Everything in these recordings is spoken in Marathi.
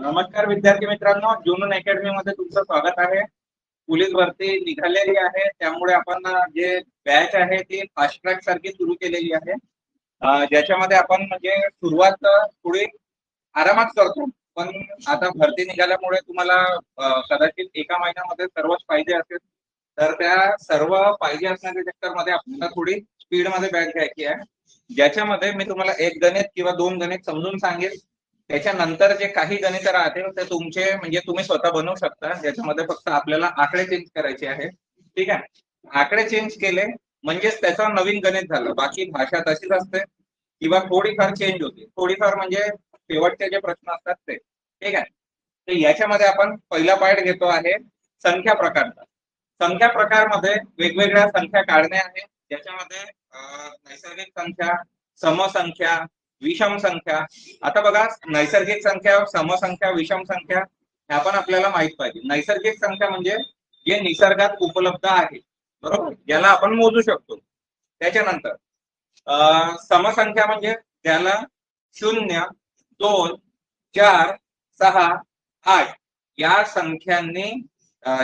नमस्कार विद्यार्थी मित्रांनो, जुनून अकॅडमी मध्ये तुमचं स्वागत आहे. पोलीस भरती निघालेली आहे, त्यामुळे आपण जे बॅच आहे ती फास्ट ट्रॅक सारखी सुरू केलेली आहे, ज्याच्यामध्ये आपण म्हणजे सुरुवात थोडी आरामात करतो. पण आता भरती निघाल्यामुळे तुम्हाला कदाचित एका महिन्यामध्ये सर्वच पाहिजे असेल, तर त्या सर्व पाहिजे असण्याच्या चक्करमध्ये आपल्याला थोडी स्पीड मध्ये बॅच घ्यायची आहे, ज्याच्यामध्ये मी तुम्हाला एक गणित किंवा दोन गणित समजून सांगेल. त्याच्यानंतर जे काही गणित राहतील ते तुमचे म्हणजे तुम्ही स्वतः बनवू शकता, ज्याच्यामध्ये फक्त आपल्याला आकडे चेंज करायचे आहेत. ठीक आहे, आकडे चेंज केले म्हणजेच त्याचं नवीन गणित झालं. बाकी भाषा तशीच असते किंवा थोडीफार चेंज होते, थोडीफार म्हणजे शेवटचे जे प्रश्न असतात ते. ठीक आहे, तर याच्यामध्ये आपण पहिला पार्ट घेतो आहे संख्या प्रकारचा. संख्या प्रकारमध्ये वेगवेगळ्या संख्या काढणे आहे, ज्याच्यामध्ये नैसर्गिक संख्या, समसंख्या, विषम संख्या. आता बघा, नैसर्गिक संख्या, समसंख्या, विषम संख्या ह्या पण आपल्याला माहित पाहिजे. नैसर्गिक संख्या म्हणजे जे निसर्गात उपलब्ध आहे, बरोबर, ज्याला आपण मोजू शकतो. त्याच्यानंतर समसंख्या म्हणजे ज्याला 0, 2, 4, 6, 8 या संख्यांनी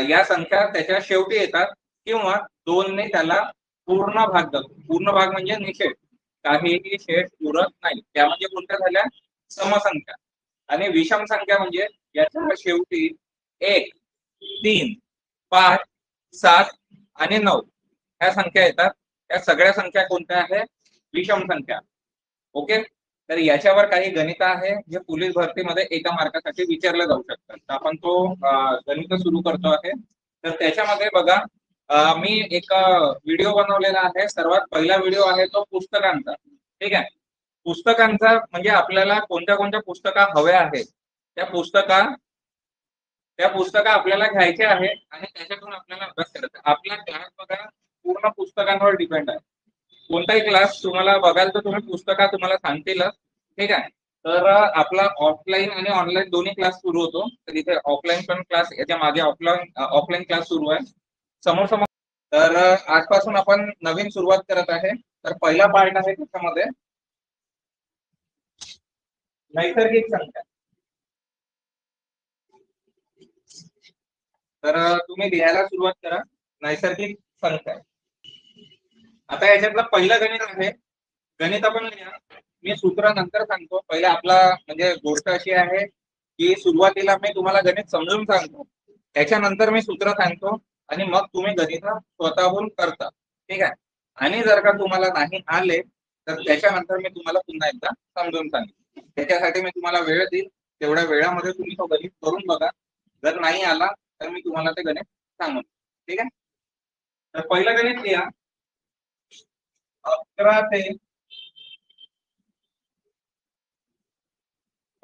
या संख्या त्याच्या शेवटी येतात, किंवा 2 ने त्याला पूर्ण भाग जातो. पूर्ण भाग म्हणजे निषेध, काहीही शेष उरत नाही, त्या म्हणजे कोणत्या झाल्या? समसंख्या. आणि विषम संख्या म्हणजे याच्या शेवटी 1, 3, 5, 7 आणि 9 ह्या संख्या येतात. या सगळ्या संख्या कोणत्या आहेत? विषम संख्या. ओके, तर याच्यावर काही गणित आहे जे पोलीस भरतीमध्ये एका मार्कासाठी विचारले जाऊ शकतात. तर आपण तो गणित सुरू करतो आहे. तर त्याच्यामध्ये बघा, मी एक व्हिडिओ बनवलेला आहे. सर्वात पहिला व्हिडिओ आहे तो पुस्तकांचा. ठीक आहे, पुस्तकांचा म्हणजे आपल्याला कोणत्या कोणत्या पुस्तका हव्या आहेत, त्या पुस्तका आपल्याला घ्यायच्या आहेत आणि त्याच्यातून आपल्याला अभ्यास करायचा. आपला क्लास बघा पूर्ण पुस्तकांवर डिपेंड आहे. कोणताही क्लास तुम्हाला बघाल तर तुम्ही पुस्तका तुम्हाला सांगतीलच. ठीक आहे, तर आपला ऑफलाईन आणि ऑनलाईन दोन्ही क्लास सुरू होतो. तर इथे ऑफलाईन पण क्लास, याच्या मागे ऑफलाईन क्लास सुरू आहे समोर समोर. तर आजपासून आपण नवीन सुरुवात करत आहे. तर पहिला पार्ट आहे त्याच्यामध्ये नैसर्गिक संख्या. तर तुम्ही लिहायला सुरुवात करा नैसर्गिक संख्या. आता याच्यातलं पहिलं गणित आहे, गणित आपण लिहा. मी सूत्र नंतर सांगतो. पहिले आपला म्हणजे गोष्ट अशी आहे की सुरुवातीला मी तुम्हाला गणित समजून सांगतो, त्याच्यानंतर मी सूत्र सांगतो आणि मग तुम्ही गणित स्वतःहून करता. ठीक आहे, आणि जर का तुम्हाला नाही आले तर त्याच्यानंतर मी तुम्हाला पुन्हा एकदा समजून सांगेन. त्याच्यासाठी मी तुम्हाला वेळ देईल, तेवढ्या वेळामध्ये तुम्ही तो गणित करून बघा. जर नाही आला तर मी तुम्हाला ते गणित सांगून. ठीक आहे, तर पहिलं गणित लिहा. 11 ते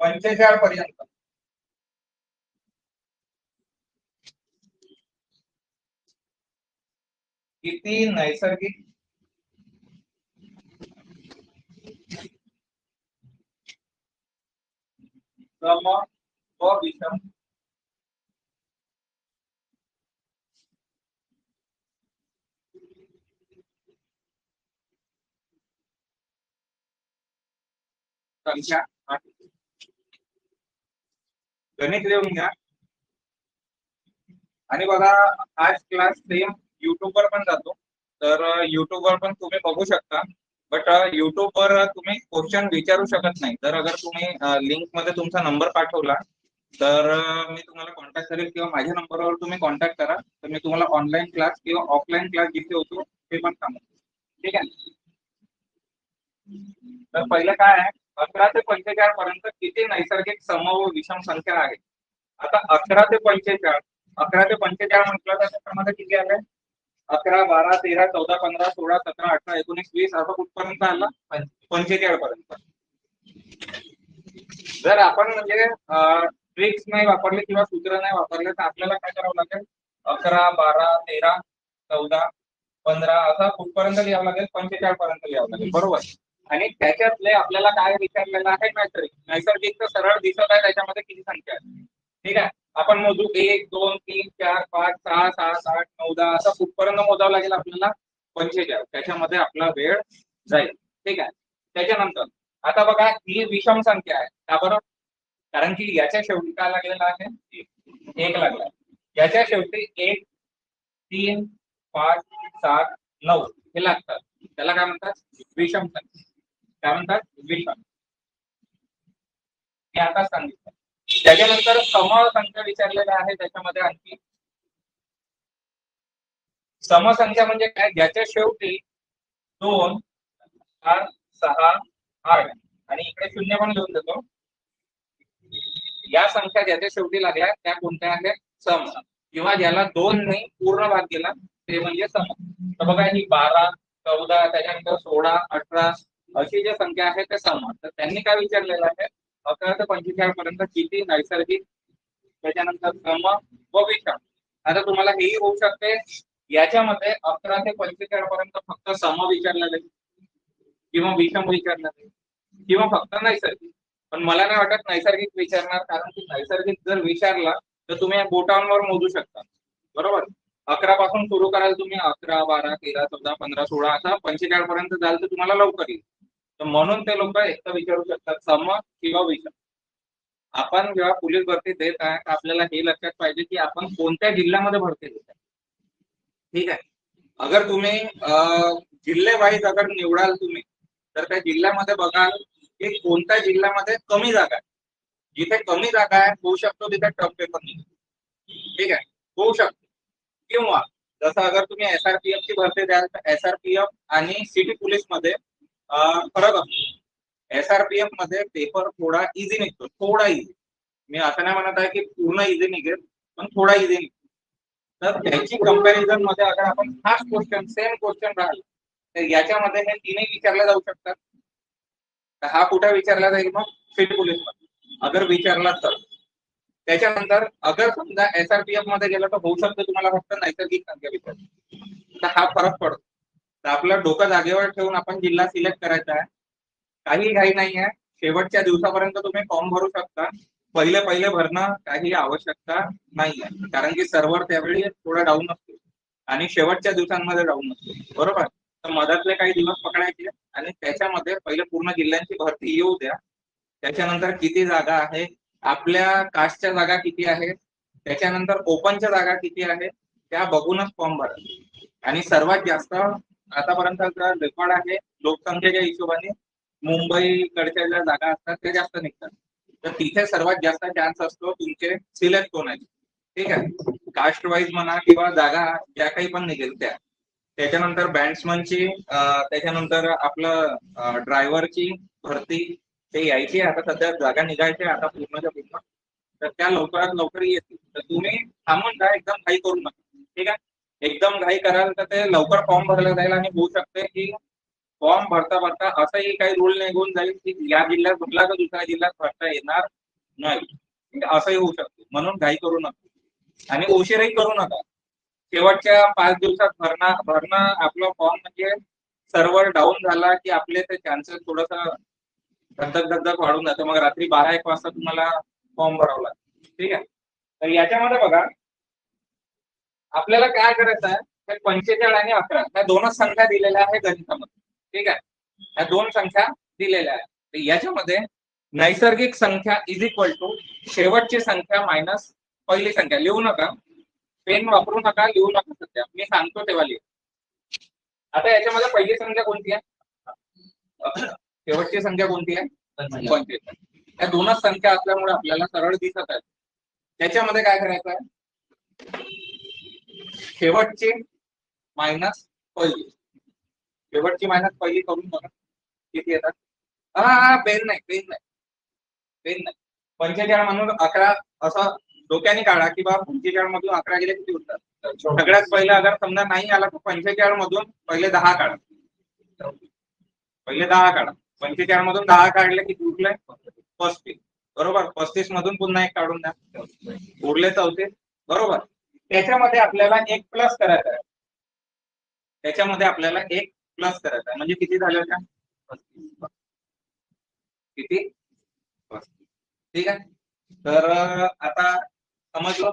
45 पर्यंत किती नैसर्गिक सम व विषम संख्या आहेत? गणित लिहून घ्या. आणि बघा, आज क्लास सेम युट्यूबवर पण जातो, तर युट्यूबवर पण तुम्ही बघू शकता. बट युट्यूबवर तुम्ही क्वेश्चन विचारू शकत नाही. तर अगर तुम्ही लिंक मध्ये तुमचा नंबर पाठवला तर मी तुम्हाला कॉन्टॅक्ट करेल, किंवा माझ्या नंबरवर तुम्ही कॉन्टॅक्ट करा, तर मी तुम्हाला ऑनलाईन क्लास किंवा ऑफलाईन क्लास जिथे होतो ते पण सांगू. ठीक आहे, तर पहिलं काय आहे, 11 ते 45 पर्यंत किती नैसर्गिक सम व विषम संख्या आहेत? आता 11 ते 45 म्हटलं तर त्याच्यामध्ये किती आले? 11, 12, 13, 14, 15, 16, 17, 18, 19, 20 असं कुठपर्यंत आला? 45 पर्यंत. जर आपण म्हणजे ट्रिक्स नाही वापरले किंवा सूत्र नाही वापरले तर आपल्याला काय करावं लागेल? 11, 12, 13, 14, 15 असं कुठपर्यंत लिहावं लागेल? 45 पर्यंत लिहावं लागेल, बरोबर. आणि त्याच्यातले आपल्याला काय विचारलेलं आहे? नैसर्गिक. नैसर्गिक तर सरळ दिसत आहे त्याच्यामध्ये किती संख्या आहे. ठीक आहे, आपण मोजू 1, 2, 3, 4, 5, 6, 7, 8, 9, 10 असं कुठपर्यंत मोजावं लागेल आपल्याला? 45. त्याच्यामध्ये आपला वेळ जाईल. ठीक आहे, त्याच्यानंतर आता बघा, ही विषम संख्या आहे का बरं? कारण की याच्या शेवटी काय लागलेला आहे, 1 लागला. याच्या शेवटी 1, 3, 5, 7, 9 हे लागतात. त्याला काय म्हणतात, विषम संख्या. काय म्हणतात, विषम. मी आता सांगितलं. त्याच्यानंतर समसंख्या विचारलेल्या आहे. त्याच्यामध्ये आणखी समसंख्या म्हणजे काय, ज्याच्या शेवटी 2, 4, 6, 8 आणि इकडे 0 पण लिहून देतो. या संख्या ज्याच्या शेवटी लागल्या त्या कोणत्या आहेत, सम. किंवा ज्याला 2 ने पूर्ण भाग गेला ते म्हणजे सम. तर बघा ही 12, 14, त्याच्यानंतर 16, 18 अशी जी संख्या आहे ते सम. तर त्यांनी काय विचारलेलं आहे, 11 ते 45 पर्यंत किती नैसर्गिक, त्याच्यानंतर सम व विषम. आता तुम्हाला हेही होऊ शकते, याच्यामध्ये 11 ते 45 पर्यंत फक्त सम विचारलं जाईल किंवा विषम विचारलं जाईल किंवा फक्त नैसर्गिक. पण मला नाही वाटत नैसर्गिक विचारणार, कारण की नैसर्गिक जर विचारला तर तुम्ही बोटांवर मोजू शकता, बरोबर. 11 पासून सुरू कराल तुम्ही, 11, 12, 13, 14, 15, 16 असा 45 पर्यंत जाल तर तुम्हाला लवकर येईल. तर म्हणून ते लोक एक तर विचारू शकतात सम किंवा विषम. आपण जेव्हा पोलीस भरती देत आहे आपल्याला हे लक्षात पाहिजे की आपण कोणत्या जिल्ह्यामध्ये भरती देत आहे. ठीक आहे. अगर तुम्ही जिल्हे वाईज अगर निवडाल तुम्ही, तर त्या जिल्ह्यामध्ये बघाल की कोणत्या जिल्ह्यामध्ये कमी जागा आहे. जिथे कमी जागा आहे होऊ शकतो तिथे टफ पेपर निघेल. ठीक आहे, होऊ शकतो. किंवा जसं अगर तुम्ही SRPF ची भरती द्याल तर SRPF आणि सिटी पोलीस मध्ये फरक असतो. SRPF मध्ये पेपर थोडा इझी निघतो, थोडा इझी. मी असं नाही म्हणत आहे की पूर्ण इझी निघेल, पण थोडा इझी निघतो. तर त्याची कंपॅरिझन मध्ये अगर आपण हाच क्वेश्चन, सेम क्वेश्चन राहिला तर याच्यामध्ये हे तीनही विचारले जाऊ शकतात. तर हा कुठे विचारला जाईल मग, सिटी पोलीस मध्ये अगर विचारला तर. त्याच्यानंतर अगर समजा SRPF मध्ये गेलं तर होऊ शकतं तुम्हाला फक्त नैसर्गिक संख्या विचारली. तर हा फरक पडतो. तर आपलं डोकं जागेवर ठेवून आपण जिल्हा सिलेक्ट करायचा आहे. काही घाई नाही आहे, शेवटच्या दिवसापर्यंत तुम्ही फॉर्म भरू शकता. पहिले पहिले भरणं काही आवश्यकता नाही आहे, कारण की सर्व्हर त्यावेळी थोडा डाऊन असतो आणि शेवटच्या दिवसांमध्ये डाऊन असतो, बरोबर. तर मधातले काही दिवस पकडायचे आणि त्याच्यामध्ये पहिले पूर्ण जिल्ह्यांची भरती येऊ द्या. त्याच्यानंतर किती जागा आहे, आपल्या कास्टच्या जागा किती आहेत, त्याच्यानंतर ओपनच्या जागा किती आहेत त्या बघूनच फॉर्म भरा. आणि सर्वात जास्त आतापर्यंत रेकॉर्ड आहे लोकसंख्येच्या हिशोबाने मुंबईकडच्या ज्या जागा असतात त्या जास्त निघतात. तर तिथे सर्वात जास्त चान्स असतो तुमचे सिलेक्ट होण्याचे. ठीक आहे, कास्ट वाईज म्हणा किंवा जागा ज्या काही पण निघेल त्या. त्याच्यानंतर बँड्समनची, त्याच्यानंतर आपलं ड्रायव्हरची भरती ते यायची. आता सध्या जागा निघायच्या आता पूर्णच्या पूर्ण, तर त्या लवकरात लवकर येतील. तर तुम्ही थांबून जा, एकदम घाई करू नका. ठीक आहे, एकदम घाई कराल तर ते लवकर फॉर्म भरला जाईल आणि होऊ शकते की फॉर्म भरता भरता असंही काही रूल निघून जाईल की या जिल्ह्यात भरला तर दुसऱ्या जिल्ह्यात भरता येणार नाही. असंही होऊ शकते, म्हणून घाई करू नका आणि उशीरही करू नका. शेवटच्या 5 दिवसात भरणं आपलं फॉर्म म्हणजे सर्व्हर डाऊन झाला की आपले ते चान्सेस थोडस धगधग वाढून जातं. मग रात्री 12-1 वाजता तुम्हाला फॉर्म भरावा लागतो. ठीक आहे, तर याच्यामध्ये बघा आपल्याला काय करायचं आहे, 45 आणि 11 या दोनच संख्या दिलेल्या आहे गणितामध्ये. ठीक आहे, या दोन संख्या दिलेल्या आहेत. तर याच्यामध्ये नैसर्गिक संख्या इज इक्वल टू शेवटची संख्या मायनस पहिली संख्या. लिहू नका, पेन वापरू नका, लिहू नका सध्या, मी सांगतो तेव्हा लिहा. आता याच्यामध्ये पहिली संख्या कोणती आहे, शेवटची संख्या कोणती आहे, 45. या दोनच संख्या असल्यामुळे आपल्याला सरळ दिसत आहे. त्याच्यामध्ये काय करायचं आहे, शेवटची मायनस पहिली, शेवटची मायनस पहिली करून बघा किती येतात. पेन नाही, पेन नाही, पेन नाही. 45 म्हणून 11 असं डोक्याने काढा की बा 45 मधून 11 गेले किती होतात. सगळ्यात पहिला अगर समजा नाही आला तर 45 मधून पहिले 10 काढा, पहिले 10 काढा. 45 मधून 10 काढले की उरले 35, बरोबर. 35 मधून पुन्हा एक काढून द्या, उरले 34, बरोबर. त्याच्यामध्ये आपल्याला एक प्लस करायचा आहे, त्याच्यामध्ये आपल्याला एक प्लस करायचा आहे म्हणजे किती झालं का, किती, ठीक आहे. तर आता समजलं.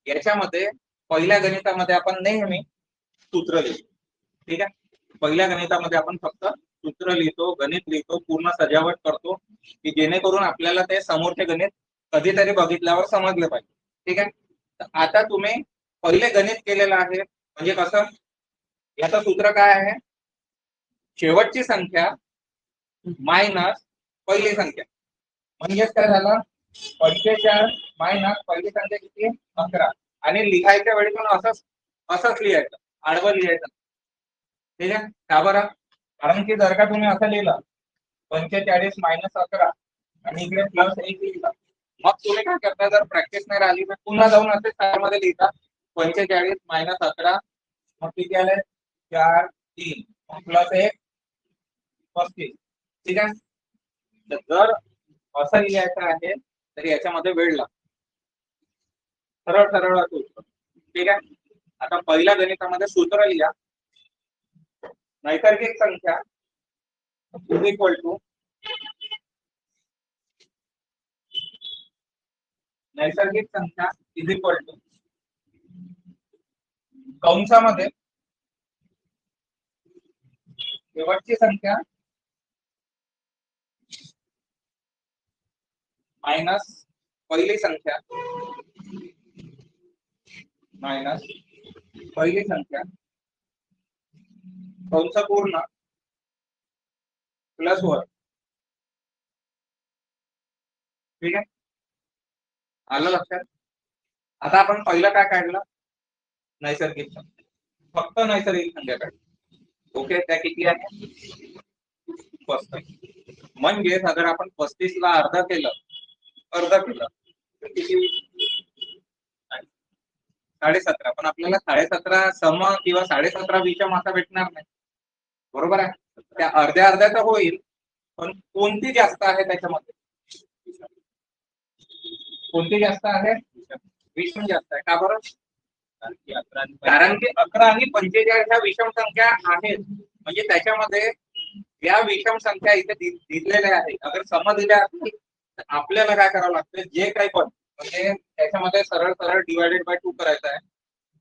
याच्यामध्ये पहिल्या गणितामध्ये आपण नेहमी सूत्र लिहितो. ठीक आहे, पहिल्या गणितामध्ये आपण फक्त सूत्र लिहितो, गणित लिहितो, पूर्ण सजावट करतो की जेणेकरून आपल्याला ते समोरचे गणित कधीतरी बघितल्यावर समजले पाहिजे. ठीक आहे. तर आता तुम्ही पहिले गणित केलेलं आहे म्हणजे कसं, याचं सूत्र काय आहे, शेवटची संख्या मायनस पहिली संख्या. म्हणजेच काय झालं, 45 मायनस पहिली संख्या किती, 11. आणि लिहायच्या वेळी पण असंच लिहायचं, आडवं लिहायचं. ठीक आहे. का बरं, कारण की जर का तुम्ही असं लिहिलं 45 मायनस 11 आणि इकडे प्लस 1 लिहिलं, मग तुम्ही काय करता, जर प्रॅक्टिस नाही राहिली तर पुन्हा जाऊन असे मध्ये लिहिता 45 मायनस 11, मग किती आले 4 3 प्लस 1 35. ठीक आहे. जर असं लिहायचं आहे तर याच्यामध्ये वेळ लागतो, सरळ सरळ सूत्र. ठीक आहे. आता पहिल्या गणितामध्ये सूत्र लिहा, नैसर्गिक संख्या इज इक्वल टू नैसर्गिक संख्या इज इक्वल टू कंसामध्ये शेवटची संख्या मायनस पहिली संख्या मायनस पहिली संख्या कंस पूर्ण प्लस 1. ठीक आहे. आलं लक्षात. आता आपण पहिलं काय काढलं, नैसर्गिक संख्या, फक्त नैसर्गिक संख्या काढली. ओके. त्या किती आहे, 35. म्हणजे अगर आपण 35 ला अर्ध केलं तर किती, 17.5. पण आपल्याला 17.5 सम किंवा 17.5 विषम असा भेटणार नाही, बरोबर आहे. त्या अर्ध्या अर्ध्याचा होईल, पण कोणती जास्त आहे त्याच्यामध्ये, कोणती जास्त आहे, विषम जास्त आहे. का बरं, कारण की 11 आणि 45 ह्या विषम संख्या आहेत. म्हणजे त्याच्यामध्ये या विषम संख्या इथे दिलेल्या आहेत. अगर सम दिल्या असतील तर आपल्याला काय करावं लागतं, जे काही पण म्हणजे त्याच्यामध्ये सरळ सरळ डिवायडेड बाय 2 करायचं आहे.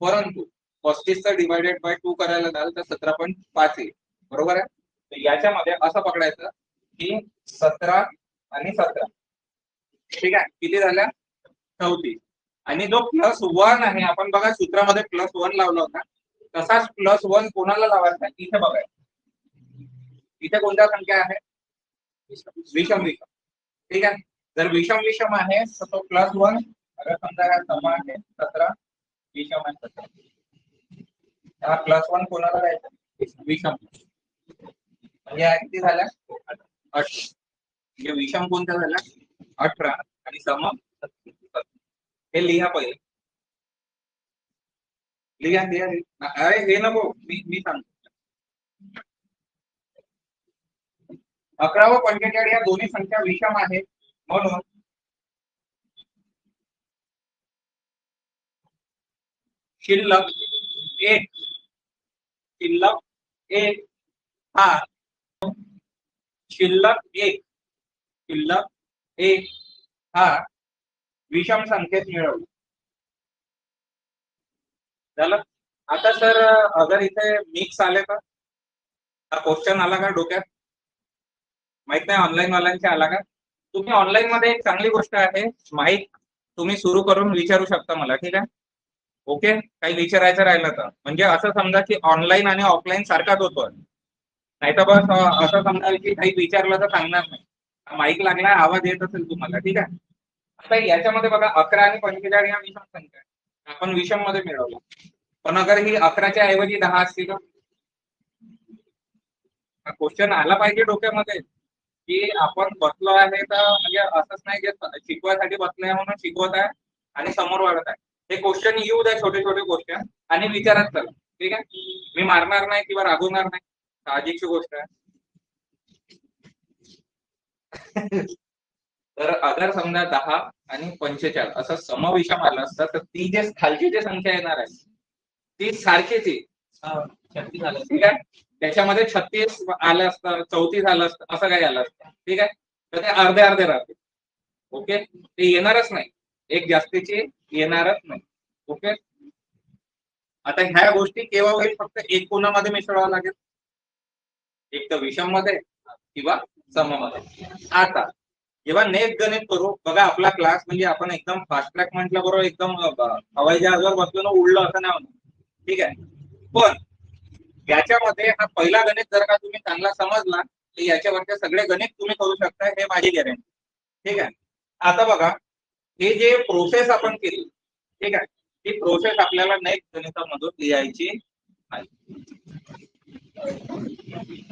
परंतु 35 डिवायडेड बाय 2 करायला जाल तर 17.5 येईल, बरोबर आहे. तर याच्यामध्ये असं पकडायचं की 17 आणि 17, ठीक आहे, किती झाल्या, 34. आणि जो प्लस 1 आहे, आपण बघा सूत्रामध्ये प्लस 1 लावला होता, तसाच प्लस 1 कोणाला लावायचा, इथे बघायचं. इथे कोणत्या संख्या आहे, विषम. ठीक आहे. जर विषम आहे तर तो प्लस 1, अगर समजा हा सम आहे 17, विषम आहे 17, हा प्लस 1 कोणाला द्यायचा, विषम. म्हणजे किती झाल्या, 18. म्हणजे विषम कोणत्या झाल्या, 18 आणि सम 17. हे लिहा पहिले, लिहा. अरे हे नको, मी सांगतो. 11 व 45 या दोन्ही संख्या विषम आहेत, म्हणून शिल्लक 1 हा शिल्लक 1 हा विषम संख्येत मिळवला. झालं. आता सर अगर इथे मिक्स आले तर, हा क्वेश्चन आला का डोक्यात, माहित नाही ऑनलाईन वाल्यांचे आला का. तुम्ही ऑनलाईन मध्ये एक चांगली गोष्ट आहे, माईक तुम्ही सुरू करून विचारू शकता मला. ठीक आहे. ओके. काही विचारायचं राहिलं तर, म्हणजे असं समजा की ऑनलाईन आणि ऑफलाईन सारखाच होतो, नाही तर बस असं समजाल की काही विचारलं तर सांगणार नाही. माईक लागला, आवाज येत असेल तुम्हाला. ठीक आहे. आता याच्यामध्ये बघा 11 आणि 45 या विषम संख्या आपण विषम मध्ये मिळवलं, पण अगर ही 11च्या ऐवजी 10 असतील तर, क्वेश्चन आला पाहिजे डोक्यामध्ये की आपण बसलो आहे तर म्हणजे असंच नाही की शिकवायसाठी बसलोय म्हणून शिकवत आहे आणि समोर वाढत आहे. हे क्वेश्चन येऊ द्या, छोटे छोटे क्वेश्चन, आणि विचारात चला. ठीक आहे. मी मारणार नाही किंवा रागवणार नाही, साहजिकची गोष्ट आहे. तर अगर समजा 10 आणि 45 असं समविषम आलं असतं तर ती जे खालची जी संख्या येणार आहे ती सारखीच आहे, 36 आलं. ठीक आहे. त्याच्यामध्ये 36 आलं असतं, 34 आलं असतं, असं काही आलं असतं. ठीक आहे. तर ते अर्धे अर्धे राहते. ओके. ते येणारच नाही, एक जास्तीची येणारच नाही. ओके. आता ह्या गोष्टी केव्हा होईल, फक्त एक कोणामध्ये मिसळावं लागेल, एक तर विषम मध्ये किंवा सम मध्ये. आता जेव्हा नेक्स्ट गणित करू बघा, आपला क्लास म्हणजे आपण एकदम फास्ट ट्रॅक म्हटलं बरोबर, एकदम हवाई जहाजावर बसलो उडलं असं नाही होणार, ठीक आहे. पण याच्यामध्ये हा पहिला गणित जर का तुम्ही चांगला समजला तर याच्यावरचे सगळे गणित तुम्ही करू शकता, हे माझी गॅरंटी, ठीक आहे. आता बघा, हे जे प्रोसेस आपण केली, ठीक आहे, ही प्रोसेस आपल्याला नेक्स्ट गणितामधून लिहायची आहे,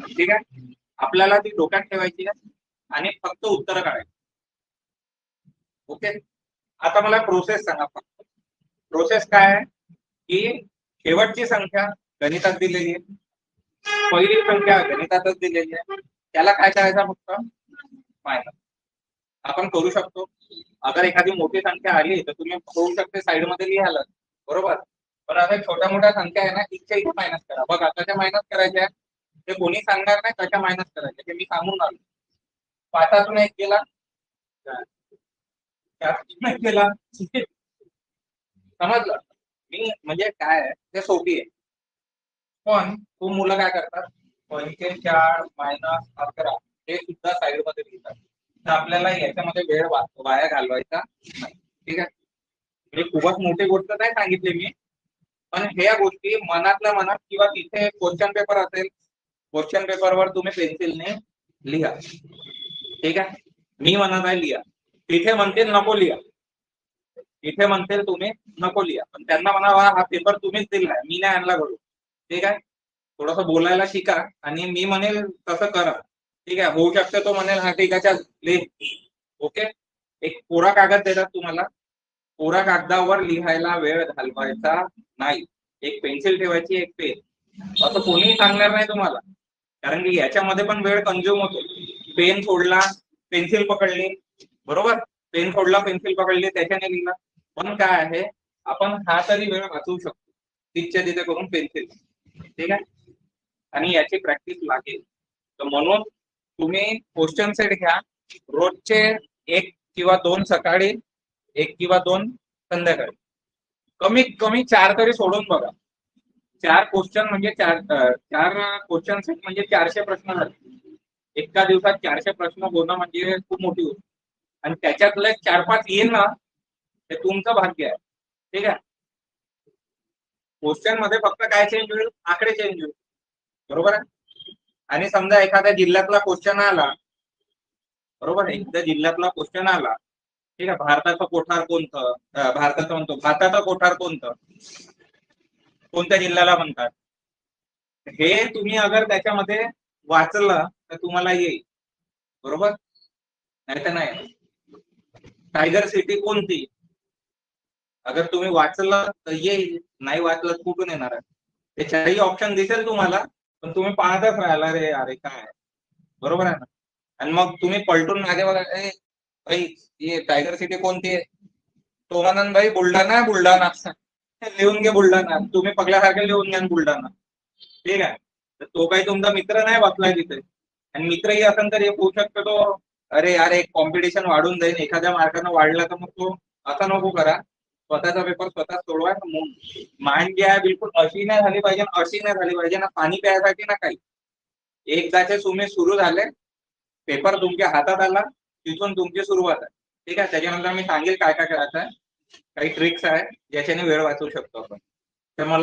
ठीक आहे. आपल्याला ती डोक्यात ठेवायची आहे आणि फक्त उत्तर काढायची. ओके. आता मला प्रोसेस सांगा फक्त. प्रोसेस काय आहे की शेवटची संख्या गणितात दिलेली आहे, पहिली संख्या गणितातच दिलेली आहे, त्याला काय करायचं फक्त मायनस. आपण करू शकतो. अगर एखादी मोठी संख्या आली तर तुम्ही होऊ शकते साइड मध्ये लिहाल, बरोबर. पण आता छोट्या मोठ्या संख्या आहे ना, इथे इथे मायनस करा. बघा कशा मायनस करायच्या ते कोणी सांगणार नाही, कशा मायनस करायच्या ते मी सांगून आलो. पाचातून एक गेला, केला, समजलं मी म्हणजे काय आहे ते सोपी आहे. पण तो मुलं काय करतात, 45 मायनस 11 हे सुद्धा साइड मध्ये लिहितात. तर आपल्याला याच्यामध्ये वेळ वाया घालवायचा नाही, ठीक आहे. म्हणजे खूपच मोठी गोष्ट नाही सांगितली मी, पण ह्या गोष्टी मनातल्या मनात किंवा तिथे क्वेश्चन पेपर असेल, क्वेश्चन पेपरवर तुम्ही पेन्सिलने लिहा, ठीक आहे. मी म्हणत आहे लिहा, तिथे म्हणतील नको लिहा, इथे म्हणतील तुम्ही नको लिहा, पण त्यांना म्हणावा हा पेपर तुम्हीच दिलाय, मी नाही आणला घडून, ठीक आहे. थोडस बोलायला शिका आणि मी म्हणेल तसं करा, ठीक आहे. होऊ शकतं तो म्हणेल हा ठीक आहे चल लिह, ओके. एक कोरा कागद देतात तुम्हाला, कोरा कागदावर लिहायला वेळ घालवायचा नाही, एक पेन्सिल ठेवायची, एक पेन, असं कोणीही सांगणार नाही तुम्हाला, कारण की याच्यामध्ये पण वेळ कंझ्युम होतो. पेन सोडला, पेन्सिल पकडली, बरोबर, पेन सोडला पेन्सिल पकडली त्याच्याने लिहिला, पण काय आहे आपण हा तरी वेळ वाचवू शकतो तिथच्या तिथे करून पेन्सिल, ठीक आहे. आणि याची प्रॅक्टिस लागेल. तर म्हणून तुम्ही क्वेश्चन सेट घ्या, रोजचे 1 किंवा 2 सकाळी, 1 किंवा 2 संध्याकाळी, कमीत कमी 4 तरी सोडून बघा. 4 क्वेश्चन म्हणजे 4 क्वेश्चन सेट म्हणजे 400 प्रश्न झाले. एका दिवसात 400 प्रश्न होणं म्हणजे खूप मोठी गोष्ट, आणि त्याच्यातले 4-5 येईल ना ते तुमचं भाग्य आहे, ठीक आहे. क्वेश्चन मध्ये फक्त काय चेंज होईल, आकडे चेंज होईल, बरोबर आहे. आणि समजा एखाद्या जिल्ह्यातला क्वेश्चन आला, बरोबर, एखाद्या जिल्ह्यातला क्वेश्चन आला, ठीक आहे, भारताचं कोठार कोणतं, भारताचं म्हणतो भाताचं कोठार कोणतं, कोणत्या जिल्ह्याला म्हणतात, हे तुम्ही अगर त्याच्यामध्ये वाचलं तर तुम्हाला येईल, बरोबर, नाही तर नाही. टायगर सिटी कोणती, अगर तुम्ही वाचलं तर येईल, नाही वाचलं कुठून येणार आहे. ते चारही ऑप्शन दिसेल तुम्हाला, पण तुम्ही पाहतच राहिला रे अरे काय, बरोबर आहे ना. आणि मग तुम्ही पलटून मागे बघा, भाई ये टायगर सिटी कोणती आहे, तो म्हणून भाई बुलढाणा आहे, बुलढाणा लिहून घे बुलढाणा, तुम्ही पगल्यासारखे लिहून घ्या बुलढाणा, ठीक आहे. तर तो काही तुमचा मित्र नाही बसलाय तिथे, आणि मित्रही असेल तर एक होऊ शकतो तो, अरे यार एक कॉम्पिटिशन वाढून जाईल, एखाद्या मार्कानं वाढला तर मग तो असं नको करा, स्वतःचा पेपर स्वतः सोडवा. माइंड जी आहे बिलकुल अशी नाही झाली पाहिजे, अशी नाही झाली पाहिजे ना, पाणी प्यायसाठी ना काही. एकदाचे तुम्ही सुरू झाले, पेपर तुमच्या हातात आला, तिथून तुमची सुरुवात आहे, ठीक आहे. त्याच्यानंतर मी सांगेल काय काय करायचं आहे, काही ट्रिक्स आहे ज्याच्याने वेळ वाचवू शकतो आपण. तर मला